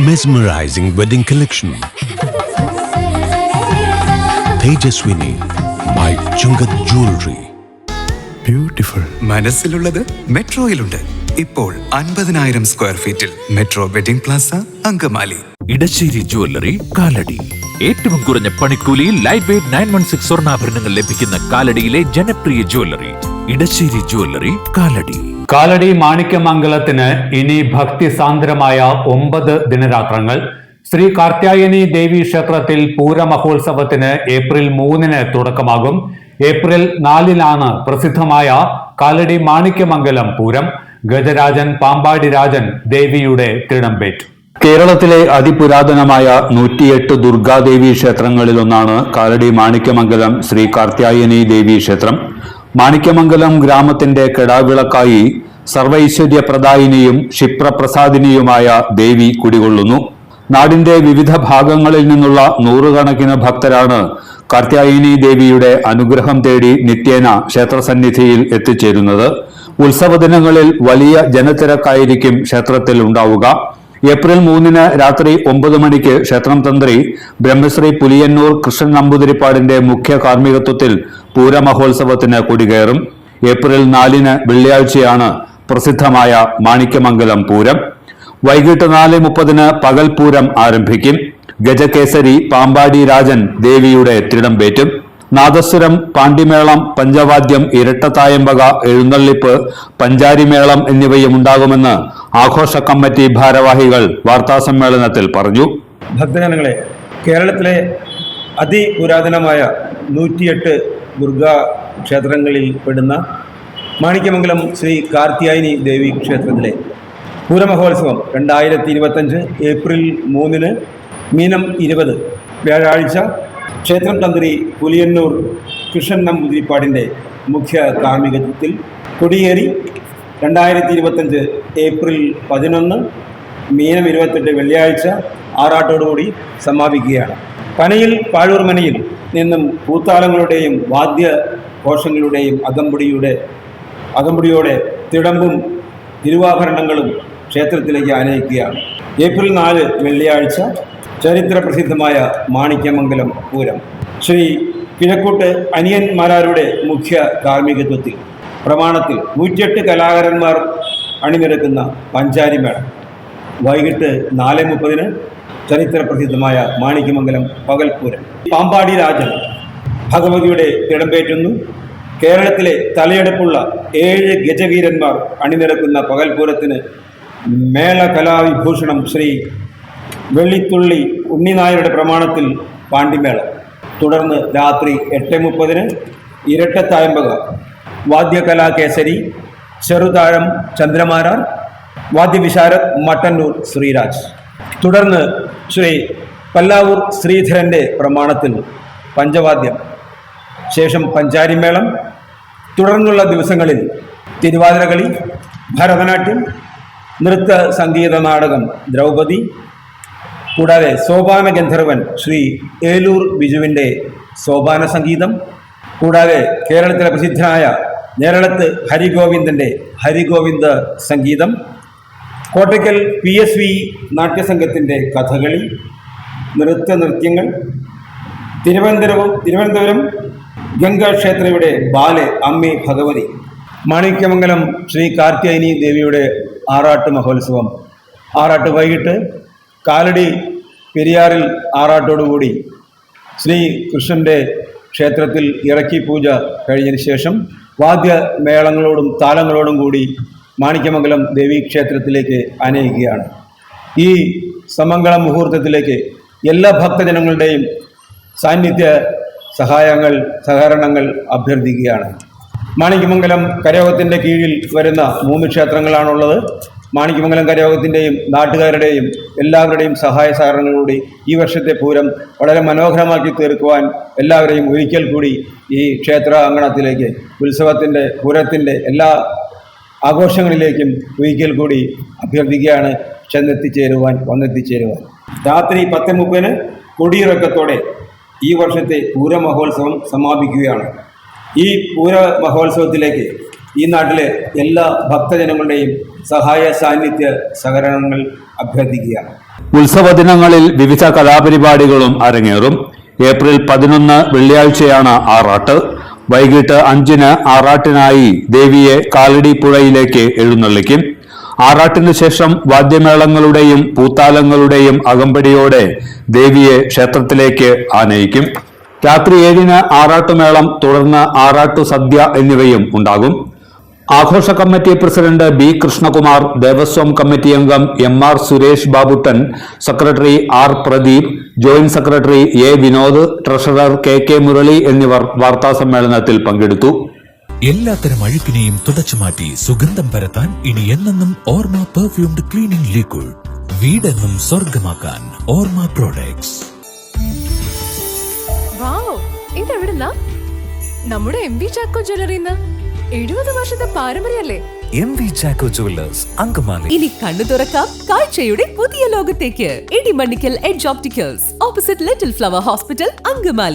Mesmerizing wedding collection. Tejaswini by Chungat Jewelry. Beautiful. മനസ്സിലുള്ളത് മെട്രോയിലുണ്ട്. ഇപ്പോൾ 50,000 square ഫീറ്റിൽ Metro Wedding Plaza Angamaly. Edassery jewellery Kalady. ഏറ്റവും കുറഞ്ഞ പണിക്കൂലിയിൽ ലൈറ്റ് വെയ്റ്റ് 916 സ്വർണ്ണാഭരണങ്ങൾ ലഭിക്കുന്ന കാലടിയിലെ ജനപ്രിയ ജ്വല്ലറി ഇടശ്ശേരി ജ്വല്ലറി കാലടി. കാലടി മാണിക്യമംഗലത്തിന് ഇനി ഭക്തിസാന്ദ്രമായ 9 ദിനരാത്രങ്ങൾ. ശ്രീ കാർത്യായനി ദേവി ക്ഷേത്രത്തിൽ പൂരമഹോത്സവത്തിന് ഏപ്രിൽ 3 തുടക്കമാകും. ഏപ്രിൽ 4 പ്രസിദ്ധമായ കാലടി മാണിക്യമംഗലം പൂരം. ഗജരാജൻ പാമ്പാടി രാജൻ ദേവിയുടെ തിടമ്പേറ്റ്. കേരളത്തിലെ അതിപുരാതനമായ 108 ദുർഗാദേവി ക്ഷേത്രങ്ങളിലൊന്നാണ് കാലടി മാണിക്യമംഗലം ശ്രീ കാർത്യായനി ദേവി ക്ഷേത്രം. മാണിക്യമംഗലം ഗ്രാമത്തിന്റെ കെടാവിളക്കായി സർവൈശ്വര്യപ്രദായിനിയും ക്ഷിപ്രപ്രസാദിനിയുമായ ദേവി കുടികൊള്ളുന്നു. നാടിന്റെ വിവിധ ഭാഗങ്ങളിൽ നിന്നുള്ള നൂറുകണക്കിന് ഭക്തരാണ് കാർത്യായനി ദേവിയുടെ അനുഗ്രഹം തേടി നിത്യേന ക്ഷേത്രസന്നിധിയിൽ എത്തിച്ചേരുന്നത്. ഉത്സവ ദിനങ്ങളിൽ വലിയ ജനത്തിരക്കായിരിക്കും ക്ഷേത്രത്തിൽ ഉണ്ടാവുക. ഏപ്രിൽ 3 രാത്രി 9 മണിക്ക് ക്ഷേത്രം തന്ത്രി ബ്രഹ്മശ്രീ പുലിയന്നൂർ കൃഷ്ണൻ നമ്പൂതിരിപ്പാടിന്റെ മുഖ്യ കാർമ്മികത്വത്തിൽ പൂരമഹോത്സവത്തിന് കൊടികയറും. ഏപ്രിൽ 4 വെള്ളിയാഴ്ചയാണ് പ്രസിദ്ധമായ മാണിക്യമംഗലം പൂരം. വൈകിട്ട് 4:30 പകൽപൂരം ആരംഭിക്കും. ഗജകേസരി പാമ്പാടി രാജൻ ദേവിയുടെ തിടമ്പേറ്റും. നാദസ്വരം, പാണ്ടിമേളം, പഞ്ചവാദ്യം, ഇരട്ടത്തായമ്പക, എഴുന്നള്ളിപ്പ്, പഞ്ചാരിമേളം എന്നിവയും ഉണ്ടാകുമെന്ന് ആഘോഷ കമ്മിറ്റി ഭാരവാഹികൾ വാർത്താസമ്മേളനത്തിൽ പറഞ്ഞു. ഭക്തജനങ്ങളെ, കേരളത്തിലെ അതിപുരാതനമായ 108 ദുർഗാ ക്ഷേത്രങ്ങളിൽ പെടുന്ന മാണിക്യമംഗലം ശ്രീ കാർത്യായനി ദേവി ക്ഷേത്രത്തിലെ പൂരമഹോത്സവം 2025 ഏപ്രിൽ 3 മീനം 20 വ്യാഴാഴ്ച ക്ഷേത്രം തന്ത്രി പുലിയന്നൂർ കൃഷ്ണൻ നമ്പൂതിരിപ്പാടിൻ്റെ മുഖ്യ കാർമ്മികത്വത്തിൽ കൊടിയേറി 2025 ഏപ്രിൽ 11 മീനം 28 വെള്ളിയാഴ്ച ആറാട്ടോടുകൂടി സമാപിക്കുകയാണ്. പനയിൽ പാഴൂർ മനയിൽ നിന്നും കൂത്താളങ്ങളുടെയും വാദ്യഘോഷങ്ങളുടെയും അകമ്പടിയോടെ തിടമ്പും തിരുവാഭരണങ്ങളും ക്ഷേത്രത്തിലേക്ക് ആനയിക്കുകയാണ്. ഏപ്രിൽ 4 വെള്ളിയാഴ്ച ചരിത്ര പ്രസിദ്ധമായ മാണിക്യമംഗലം പൂരം ശ്രീ കിഴക്കൂട്ട് അനിയന്മാരാരുടെ മുഖ്യ കാർമ്മികത്വത്തിൽ പ്രമാണത്തിൽ 108 കലാകാരന്മാർ അണിനിരക്കുന്ന പഞ്ചാരിമേളം. വൈകിട്ട് 4:30 ചരിത്ര പ്രസിദ്ധമായ മാണിക്യമംഗലം പകൽപൂരം. പാമ്പാടി രാജൻ ഭഗവതിയുടെ തിടമ്പേറ്റുന്നു. കേരളത്തിലെ തലയെടുപ്പുള്ള 7 ഗജവീരന്മാർ അണിനിരക്കുന്ന പകൽപൂരത്തിന് മേളകലാവിഭൂഷണം ശ്രീ വെള്ളിത്തുള്ളി ഉണ്ണിനായരുടെ പ്രമാണത്തിൽ പാണ്ടിമേളം. തുടർന്ന് രാത്രി 8:30 ഇരട്ടത്തായമ്പക, വാദ്യകലാകേസരി ചെറുതാഴം ചന്ദ്രമാരാർ, വാദ്യവിശാരദ് മട്ടന്നൂർ ശ്രീരാജ്. തുടർന്ന് ശ്രീ പല്ലാവൂർ ശ്രീധരൻ്റെ പ്രമാണത്തിൽ പഞ്ചവാദ്യം, ശേഷം പഞ്ചാരിമേളം. തുടർന്നുള്ള ദിവസങ്ങളിൽ തിരുവാതിരകളി, ഭരതനാട്യം, നൃത്ത സംഗീത നാടകം ദ്രൗപദി, കൂടാതെ സോപാന ഗന്ധർവൻ ശ്രീ ഏലൂർ ബിജുവിൻ്റെ സോപാന സംഗീതം, കൂടാതെ കേരളത്തിലെ പ്രസിദ്ധനായ നേരളത്ത് ഹരിഗോവിന്ദൻ്റെ ഹരിഗോവിന്ദ സംഗീതം, കോട്ടയ്ക്കൽ PSV നാട്യസംഘത്തിൻ്റെ കഥകളി, നൃത്യങ്ങൾ, തിരുവനന്തപുരം ഗംഗാക്ഷേത്രയുടെ ബാലെ അമ്മി ഭഗവതി. മാണിക്യമംഗലം ശ്രീ കാർത്യായനി ദേവിയുടെ ആറാട്ട് മഹോത്സവം. ആറാട്ട് വൈകിട്ട് കാലടി പെരിയാറിൽ ആറാട്ടോടുകൂടി ശ്രീ കൃഷ്ണൻ്റെ ക്ഷേത്രത്തിൽ ഇറക്കി പൂജ കഴിഞ്ഞതിന് ശേഷം വാദ്യമേളങ്ങളോടും താളങ്ങളോടും കൂടി മാണിക്യമംഗലം ദേവീ ക്ഷേത്രത്തിലേക്ക് ആനയിക്കുകയാണ്. ഈ സമംഗള മുഹൂർത്തത്തിലേക്ക് എല്ലാ ഭക്തജനങ്ങളുടെയും സാന്നിധ്യ സഹകരണങ്ങൾ അഭ്യർത്ഥിക്കുകയാണ്. മാണിക്യമംഗലം കരയോഗത്തിൻ്റെ കീഴിൽ വരുന്ന 3 ക്ഷേത്രങ്ങളാണുള്ളത്. മാണിക്യമംഗലം കരയോഗത്തിൻ്റെയും നാട്ടുകാരുടെയും എല്ലാവരുടെയും സഹായ സഹകരണങ്ങളോടുകൂടി ഈ വർഷത്തെ പൂരം വളരെ മനോഹരമാക്കി തീർക്കുവാൻ എല്ലാവരെയും ഒരിക്കൽ കൂടി ഈ ക്ഷേത്ര അങ്കണത്തിലേക്ക് ഉത്സവത്തിൻ്റെ പൂരത്തിൻ്റെ എല്ലാ ആഘോഷങ്ങളിലേക്കും ഒരിക്കൽ കൂടി അഭ്യർത്ഥിക്കുകയാണ് വന്നെത്തിച്ചേരുവാൻ. രാത്രി 10:30 കൊടിയിറക്കത്തോടെ ഈ വർഷത്തെ പൂരമഹോത്സവം സമാപിക്കുകയാണ്. ഈ പൂരമഹോത്സവത്തിലേക്ക് ഈ നാട്ടിലെ എല്ലാ ഭക്തജനങ്ങളുടെയും സഹായ സാന്നിധ്യ സഹകരണങ്ങൾ അഭ്യർത്ഥിക്കുകയാണ്. ഉത്സവ ദിനങ്ങളിൽ വിവിധ കലാപരിപാടികളും അരങ്ങേറും. ഏപ്രിൽ 11 വെള്ളിയാഴ്ചയാണ് ആറാട്ട്. വൈകിട്ട് 5-ന് ആറാട്ടിനായി ദേവിയെ കാലടി പുഴയിലേക്ക് എഴുന്നള്ളിക്കും. ആറാട്ടിന് ശേഷം വാദ്യമേളങ്ങളുടെയും പൂത്താലങ്ങളുടെയും അകമ്പടിയോടെ ദേവിയെ ക്ഷേത്രത്തിലേക്ക് ആനയിക്കും. രാത്രി 7-ന് ആറാട്ടുമേളം, തുടർന്ന് ആറാട്ടു സദ്യ എന്നിവയും ഉണ്ടാകും. ആഘോഷ committee president B Krishnakumar, Devaswom committee അംഗം MR Suresh Babuttan, secretary R Pradeep, joint secretary A Vinod, treasurer KK Murali എന്നിവർ വാർത്താസമ്മേളനത്തിൽ പങ്കെടുത്തു. എല്ലാത്തരം അഴുക്കിനെയും തുടച്ചുമാറ്റി സുഗന്ധം പരത്താൻ ഇനി എന്നെന്നും ഓർമ്മ പെർഫ്യൂംഡ് ക്ലീനിംഗ് ലിക്വിഡ്. വീടെന്നും സ്വർഗമാക്കാൻ ഓർമ്മ പ്രോഡക്ട്സ്. ഇതെവിടുന്നാ? നമ്മുടെ MV ചാക്കോ ജ്വല്ലറിന്ന് 70 വർഷത്തെ പാരമ്പര്യല്ലേ? MV Chacko jewellers, Angamaly. ഇനി കണ്ണു തുറക്കാം കാഴ്ചയുടെ പുതിയ ലോകത്തേക്ക്. Idimannickal edge opticals, opposite little flower hospital, Angamaly.